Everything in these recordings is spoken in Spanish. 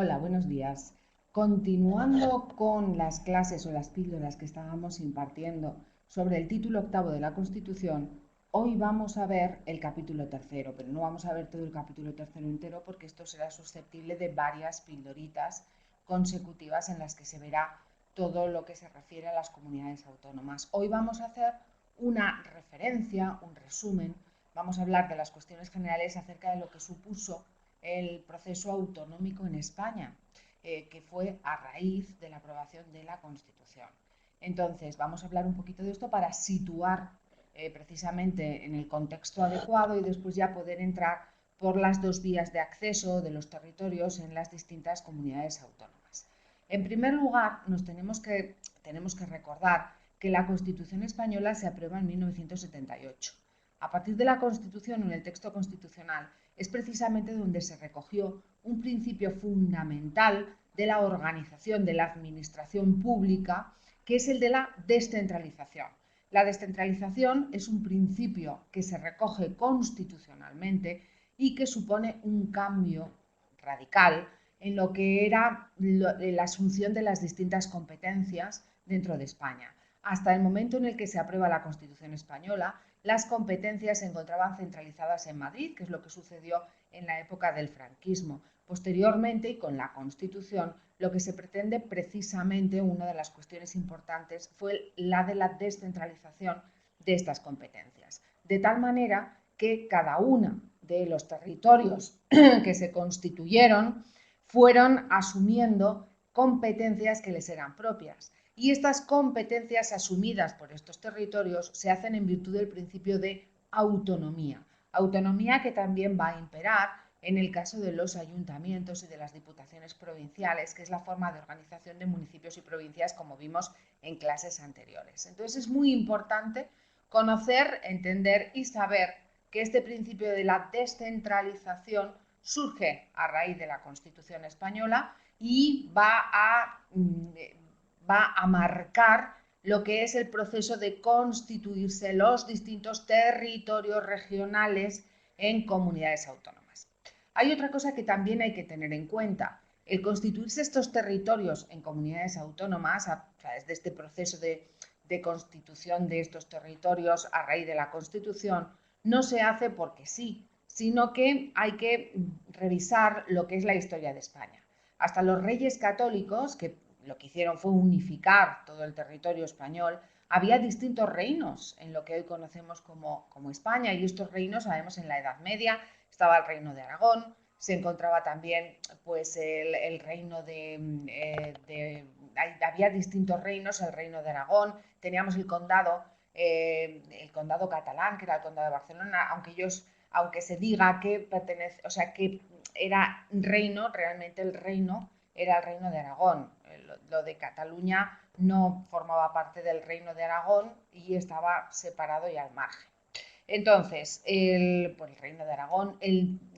Hola, buenos días. Continuando con las clases o las píldoras que estábamos impartiendo sobre el título octavo de la Constitución, hoy vamos a ver el capítulo tercero, pero no vamos a ver todo el capítulo tercero entero porque esto será susceptible de varias píldoritas consecutivas en las que se verá todo lo que se refiere a las comunidades autónomas. Hoy vamos a hacer una referencia, un resumen, vamos a hablar de las cuestiones generales acerca de lo que supuso el proceso autonómico en España, que fue a raíz de la aprobación de la Constitución. Entonces, vamos a hablar un poquito de esto para situar precisamente en el contexto adecuado y después ya poder entrar por las dos vías de acceso de los territorios en las distintas comunidades autónomas. En primer lugar, tenemos que recordar que la Constitución española se aprueba en 1978. A partir de la Constitución, en el texto constitucional, es precisamente donde se recogió un principio fundamental de la organización de la administración pública, que es el de la descentralización. La descentralización es un principio que se recoge constitucionalmente y que supone un cambio radical en lo que era la asunción de las distintas competencias dentro de España. Hasta el momento en el que se aprueba la Constitución española, las competencias se encontraban centralizadas en Madrid, que es lo que sucedió en la época del franquismo. Posteriormente, y con la Constitución, lo que se pretende precisamente, una de las cuestiones importantes, fue la de la descentralización de estas competencias. De tal manera que cada uno de los territorios que se constituyeron fueron asumiendo competencias que les eran propias. Y estas competencias asumidas por estos territorios se hacen en virtud del principio de autonomía. Autonomía que también va a imperar en el caso de los ayuntamientos y de las diputaciones provinciales, que es la forma de organización de municipios y provincias, como vimos en clases anteriores. Entonces es muy importante conocer, entender y saber que este principio de la descentralización surge a raíz de la Constitución española y va a marcar lo que es el proceso de constituirse los distintos territorios regionales en comunidades autónomas. Hay otra cosa que también hay que tener en cuenta. El constituirse estos territorios en comunidades autónomas a través de este proceso de constitución de estos territorios a raíz de la Constitución no se hace porque sí, sino que hay que revisar lo que es la historia de España. Hasta los reyes católicos, que lo que hicieron fue unificar todo el territorio español, había distintos reinos en lo que hoy conocemos como España, y estos reinos, sabemos, en la Edad Media estaba el reino de Aragón, se encontraba también pues el reino había distintos reinos, el reino de Aragón, teníamos el condado catalán, que era el condado de Barcelona, aunque se diga que pertenece, o sea, que era reino, realmente el reino era el reino de Aragón. Lo de Cataluña no formaba parte del reino de Aragón y estaba separado y al margen. Entonces, pues el reino de Aragón,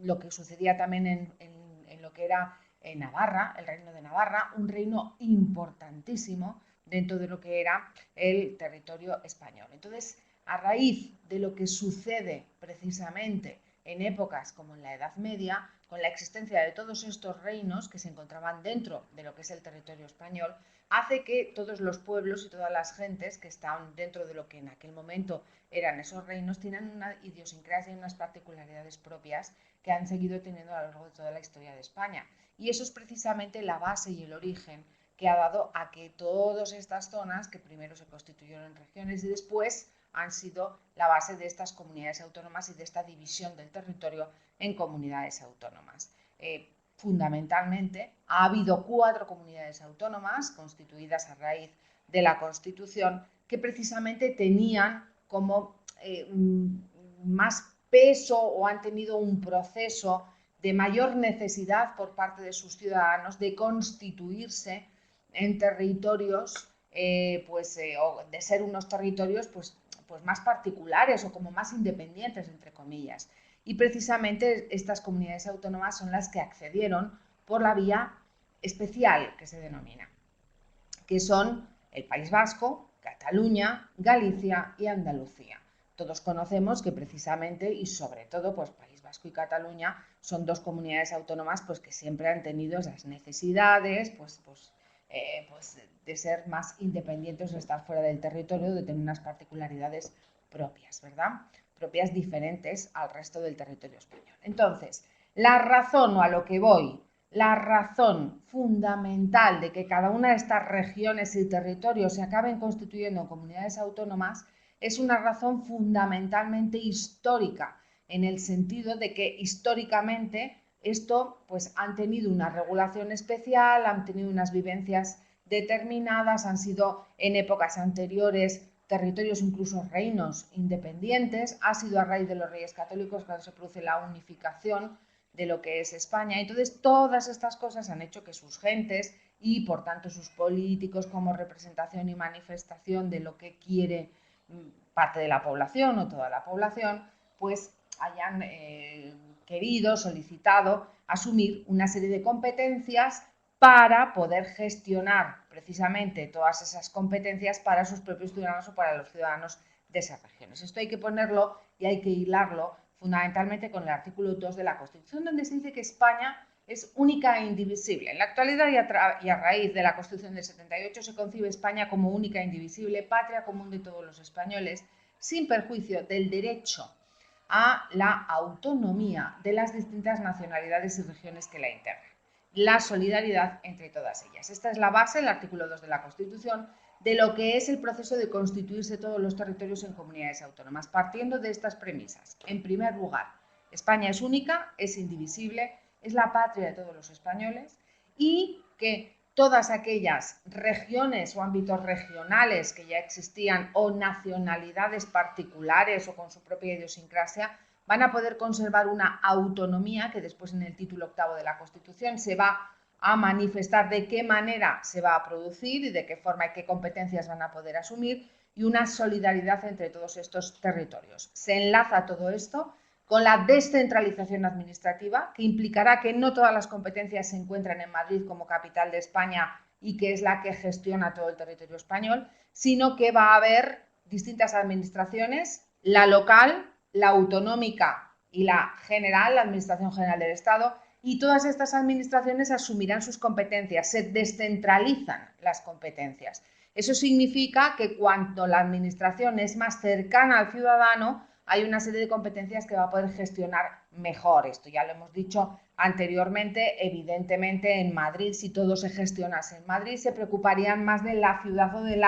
lo que sucedía también en lo que era Navarra, el reino de Navarra, un reino importantísimo dentro de lo que era el territorio español. Entonces, a raíz de lo que sucede precisamente en épocas como en la Edad Media, con la existencia de todos estos reinos que se encontraban dentro de lo que es el territorio español, hace que todos los pueblos y todas las gentes que estaban dentro de lo que en aquel momento eran esos reinos tienen una idiosincrasia y unas particularidades propias que han seguido teniendo a lo largo de toda la historia de España. Y eso es precisamente la base y el origen que ha dado a que todas estas zonas, que primero se constituyeron en regiones y después han sido la base de estas comunidades autónomas y de esta división del territorio en comunidades autónomas. Fundamentalmente, ha habido 4 comunidades autónomas constituidas a raíz de la Constitución que precisamente tenían como más peso o han tenido un proceso de mayor necesidad por parte de sus ciudadanos de constituirse en territorios, o de ser unos territorios pues más particulares o como más independientes, entre comillas. Y precisamente estas comunidades autónomas son las que accedieron por la vía especial, que se denomina, que son el País Vasco, Cataluña, Galicia y Andalucía. Todos conocemos que precisamente y sobre todo pues País Vasco y Cataluña son dos comunidades autónomas pues, que siempre han tenido esas necesidades de ser más independientes, de estar fuera del territorio, de tener unas particularidades propias, ¿verdad? Propias diferentes al resto del territorio español. Entonces, la razón o a lo que voy, la razón fundamental de que cada una de estas regiones y territorios se acaben constituyendo en comunidades autónomas es una razón fundamentalmente histórica, en el sentido de que históricamente esto pues han tenido una regulación especial, han tenido unas vivencias determinadas, han sido en épocas anteriores territorios, incluso reinos independientes, ha sido a raíz de los Reyes Católicos cuando se produce la unificación de lo que es España. Entonces, todas estas cosas han hecho que sus gentes y, por tanto, sus políticos como representación y manifestación de lo que quiere parte de la población o toda la población, pues hayan querido, solicitado asumir una serie de competencias para poder gestionar precisamente todas esas competencias para sus propios ciudadanos o para los ciudadanos de esas regiones. Esto hay que ponerlo y hay que hilarlo fundamentalmente con el artículo 2 de la Constitución, donde se dice que España es única e indivisible. En la actualidad y a raíz de la Constitución del 78 se concibe España como única e indivisible, patria común de todos los españoles, sin perjuicio del derecho a la autonomía de las distintas nacionalidades y regiones que la integran. La solidaridad entre todas ellas. Esta es la base, el artículo 2 de la Constitución, de lo que es el proceso de constituirse todos los territorios en comunidades autónomas, partiendo de estas premisas. En primer lugar, España es única, es indivisible, es la patria de todos los españoles y que todas aquellas regiones o ámbitos regionales que ya existían o nacionalidades particulares o con su propia idiosincrasia van a poder conservar una autonomía que después en el título 8 de la Constitución se va a manifestar de qué manera se va a producir y de qué forma y qué competencias van a poder asumir y una solidaridad entre todos estos territorios. Se enlaza todo esto con la descentralización administrativa, que implicará que no todas las competencias se encuentran en Madrid como capital de España y que es la que gestiona todo el territorio español, sino que va a haber distintas administraciones, la local, la autonómica y la general, la Administración General del Estado, y todas estas administraciones asumirán sus competencias, se descentralizan las competencias. Eso significa que cuando la administración es más cercana al ciudadano, hay una serie de competencias que va a poder gestionar mejor. Esto ya lo hemos dicho anteriormente. Evidentemente, en Madrid, si todo se gestionase en Madrid, se preocuparían más de la ciudad o de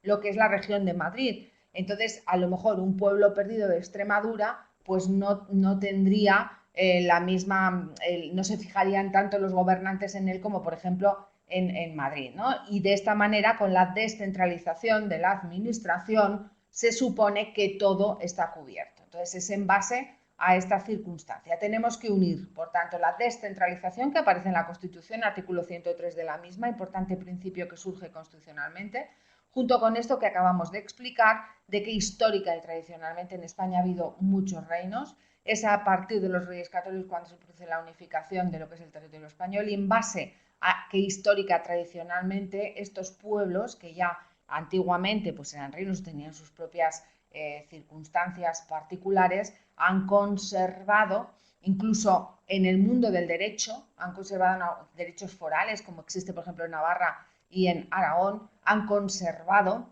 lo que es la región de Madrid. Entonces, a lo mejor un pueblo perdido de Extremadura, pues no tendría la misma, no se fijarían tanto los gobernantes en él como, por ejemplo, en Madrid, ¿no? Y de esta manera, con la descentralización de la administración, se supone que todo está cubierto. Entonces, es en base a esta circunstancia. Tenemos que unir, por tanto, la descentralización que aparece en la Constitución, artículo 103 de la misma, importante principio que surge constitucionalmente, junto con esto que acabamos de explicar, de que histórica y tradicionalmente en España ha habido muchos reinos. Es a partir de los Reyes Católicos cuando se produce la unificación de lo que es el territorio español y en base a que histórica tradicionalmente estos pueblos que ya antiguamente pues eran reinos, tenían sus propias circunstancias particulares, han conservado, incluso en el mundo del derecho, han conservado derechos forales, como existe por ejemplo en Navarra y en Aragón, han conservado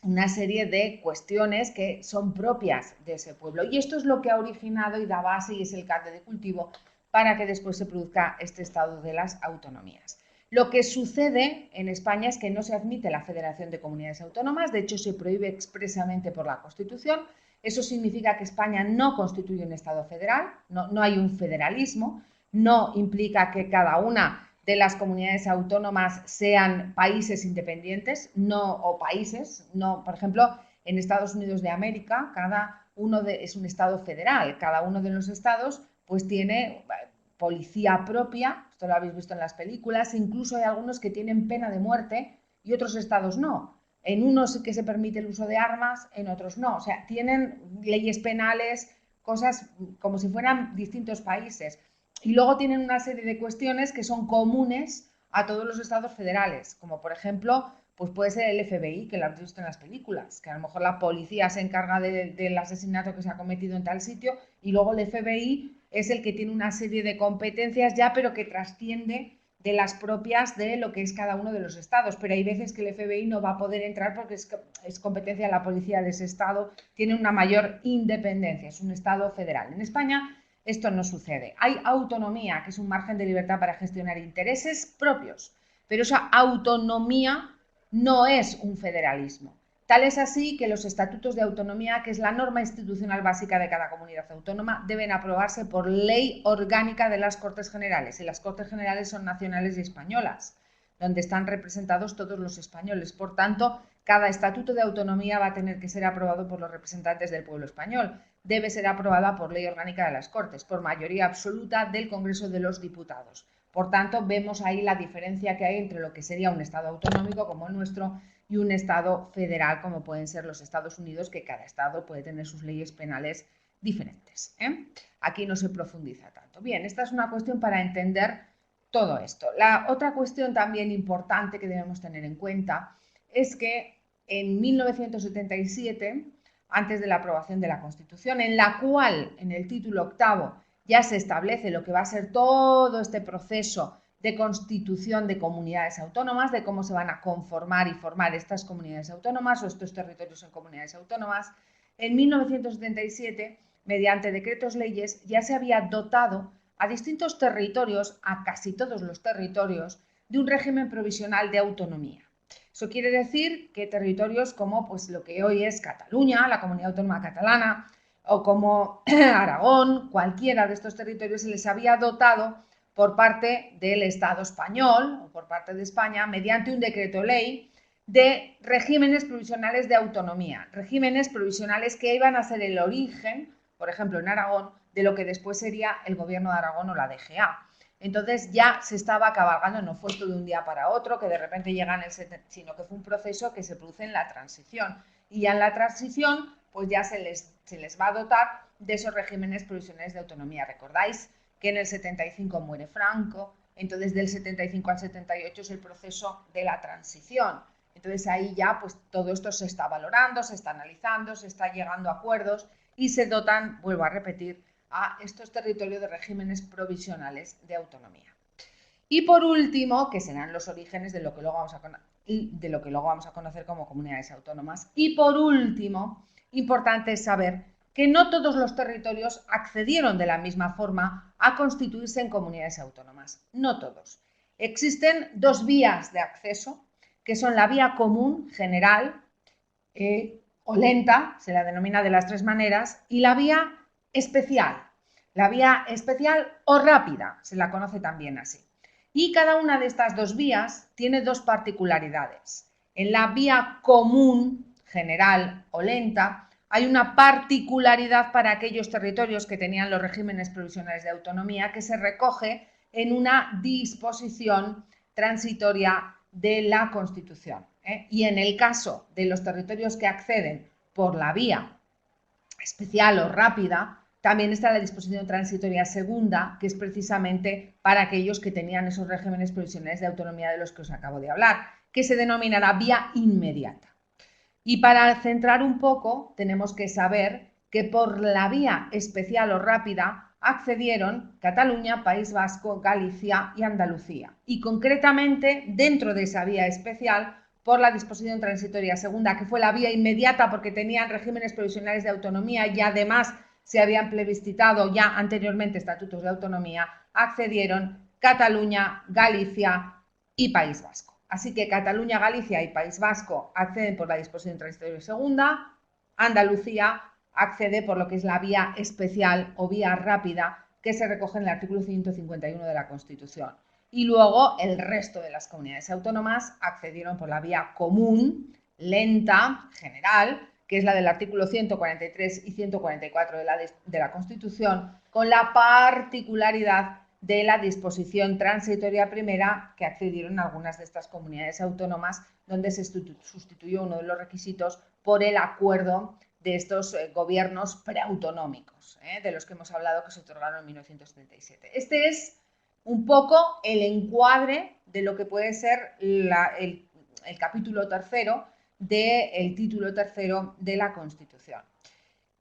una serie de cuestiones que son propias de ese pueblo. Y esto es lo que ha originado y da base y es el caldo de cultivo para que después se produzca este estado de las autonomías. Lo que sucede en España es que no se admite la Federación de Comunidades Autónomas, de hecho se prohíbe expresamente por la Constitución. Eso significa que España no constituye un Estado federal, no hay un federalismo, no implica que cada una de las comunidades autónomas sean países independientes, o países, por ejemplo, en Estados Unidos de América, cada uno es un estado federal, cada uno de los estados pues tiene policía propia, esto lo habéis visto en las películas, incluso hay algunos que tienen pena de muerte y otros estados no. En unos sí que se permite el uso de armas, en otros no. O sea, tienen leyes penales, cosas como si fueran distintos países. Y luego tienen una serie de cuestiones que son comunes a todos los estados federales, como por ejemplo, Pues puede ser el FBI, que lo has visto en las películas, que a lo mejor la policía se encarga del asesinato que se ha cometido en tal sitio y luego el FBI es el que tiene una serie de competencias ya, pero que trasciende de las propias de lo que es cada uno de los estados. Pero hay veces que el FBI no va a poder entrar porque es competencia de la policía de ese estado, tiene una mayor independencia, es un estado federal. En España esto no sucede. Hay autonomía, que es un margen de libertad para gestionar intereses propios, pero esa autonomía no es un federalismo. Tal es así que los estatutos de autonomía, que es la norma institucional básica de cada comunidad autónoma, deben aprobarse por ley orgánica de las Cortes Generales. Y las Cortes Generales son nacionales y españolas, donde están representados todos los españoles. Por tanto, cada estatuto de autonomía va a tener que ser aprobado por los representantes del pueblo español. Debe ser aprobada por ley orgánica de las Cortes, por mayoría absoluta del Congreso de los Diputados. Por tanto, vemos ahí la diferencia que hay entre lo que sería un Estado autonómico como el nuestro y un Estado federal como pueden ser los Estados Unidos, que cada Estado puede tener sus leyes penales diferentes. Aquí no se profundiza tanto. Bien, esta es una cuestión para entender todo esto. La otra cuestión también importante que debemos tener en cuenta es que en 1977, antes de la aprobación de la Constitución, en la cual en el título octavo ya se establece lo que va a ser todo este proceso de constitución de comunidades autónomas, de cómo se van a conformar y formar estas comunidades autónomas o estos territorios en comunidades autónomas. En 1977, mediante decretos leyes, ya se había dotado a distintos territorios, a casi todos los territorios, de un régimen provisional de autonomía. Eso quiere decir que territorios como pues, lo que hoy es Cataluña, la comunidad autónoma catalana, o como Aragón, cualquiera de estos territorios se les había dotado por parte del Estado español o por parte de España mediante un decreto ley de regímenes provisionales de autonomía, regímenes provisionales que iban a ser el origen, por ejemplo en Aragón, de lo que después sería el gobierno de Aragón o la DGA. Entonces ya se estaba cabalgando, no fue esto de un día para otro, que de repente llegan sino que fue un proceso que se produce en la transición. Y ya en la transición, pues ya se les va a dotar de esos regímenes provisionales de autonomía. ¿Recordáis que en el 75 muere Franco? Entonces del 75 al 78 es el proceso de la transición. Entonces ahí ya pues todo esto se está valorando, se está analizando, se está llegando a acuerdos y se dotan, vuelvo a repetir, a estos territorios de regímenes provisionales de autonomía. Y por último, que serán los orígenes de lo que luego vamos a conocer como comunidades autónomas. Y por último, importante es saber que no todos los territorios accedieron de la misma forma a constituirse en comunidades autónomas. No todos. Existen dos vías de acceso, que son la vía común general o lenta, se la denomina de las tres maneras, y la vía especial. La vía especial o rápida, se la conoce también así. Y cada una de estas dos vías tiene dos particularidades. En la vía común, general o lenta, hay una particularidad para aquellos territorios que tenían los regímenes provisionales de autonomía que se recoge en una disposición transitoria de la Constitución. Y en el caso de los territorios que acceden por la vía especial o rápida, también está la disposición transitoria segunda, que es precisamente para aquellos que tenían esos regímenes provisionales de autonomía de los que os acabo de hablar, que se denominará vía inmediata. Y para centrar un poco, tenemos que saber que por la vía especial o rápida accedieron Cataluña, País Vasco, Galicia y Andalucía. Y concretamente, dentro de esa vía especial, por la disposición transitoria segunda, que fue la vía inmediata porque tenían regímenes provisionales de autonomía y además se habían plebiscitado ya anteriormente estatutos de autonomía, accedieron Cataluña, Galicia y País Vasco. Así que Cataluña, Galicia y País Vasco acceden por la disposición transitoria segunda, Andalucía accede por lo que es la vía especial o vía rápida que se recoge en el artículo 151 de la Constitución. Y luego el resto de las comunidades autónomas accedieron por la vía común, lenta, general, que es la del artículo 143 y 144 de la Constitución, con la particularidad de la disposición transitoria primera que accedieron algunas de estas comunidades autónomas, donde se sustituyó uno de los requisitos por el acuerdo de estos gobiernos preautonómicos, de los que hemos hablado, que se otorgaron en 1977. Este es un poco el encuadre de lo que puede ser el capítulo tercero del título tercero de la Constitución.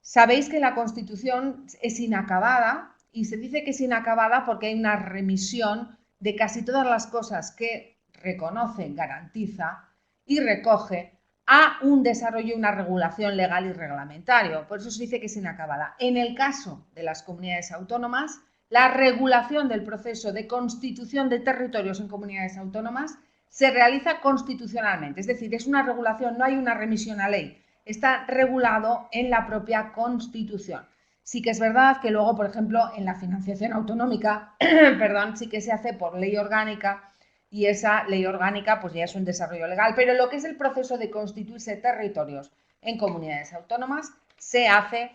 Sabéis que la Constitución es inacabada y se dice que es inacabada porque hay una remisión de casi todas las cosas que reconoce, garantiza y recoge a un desarrollo, una regulación legal y reglamentario. Por eso se dice que es inacabada. En el caso de las comunidades autónomas, la regulación del proceso de constitución de territorios en comunidades autónomas se realiza constitucionalmente, es decir, es una regulación, no hay una remisión a ley, está regulado en la propia Constitución. Sí que es verdad que luego, por ejemplo, en la financiación autonómica, perdón, sí que se hace por ley orgánica y esa ley orgánica pues ya es un desarrollo legal, pero lo que es el proceso de constituirse territorios en comunidades autónomas se hace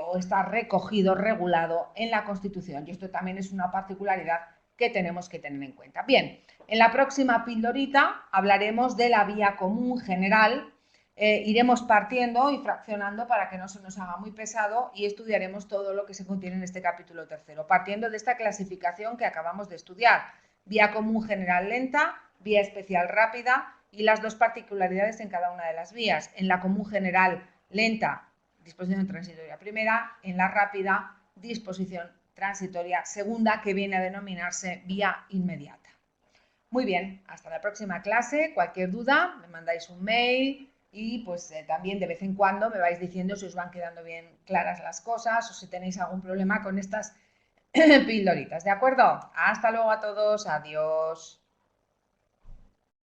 o está recogido, regulado en la Constitución y esto también es una particularidad que tenemos que tener en cuenta. Bien, en la próxima pildorita hablaremos de la vía común general, iremos partiendo y fraccionando para que no se nos haga muy pesado y estudiaremos todo lo que se contiene en este capítulo tercero, partiendo de esta clasificación que acabamos de estudiar. Vía común general lenta, vía especial rápida y las dos particularidades en cada una de las vías. En la común general lenta, disposición transitoria primera, en la rápida, disposición transitoria segunda, que viene a denominarse vía inmediata. Muy bien, hasta la próxima clase. Cualquier duda, me mandáis un mail y pues también de vez en cuando me vais diciendo si os van quedando bien claras las cosas o si tenéis algún problema con estas pildoritas, ¿de acuerdo? Hasta luego a todos, adiós.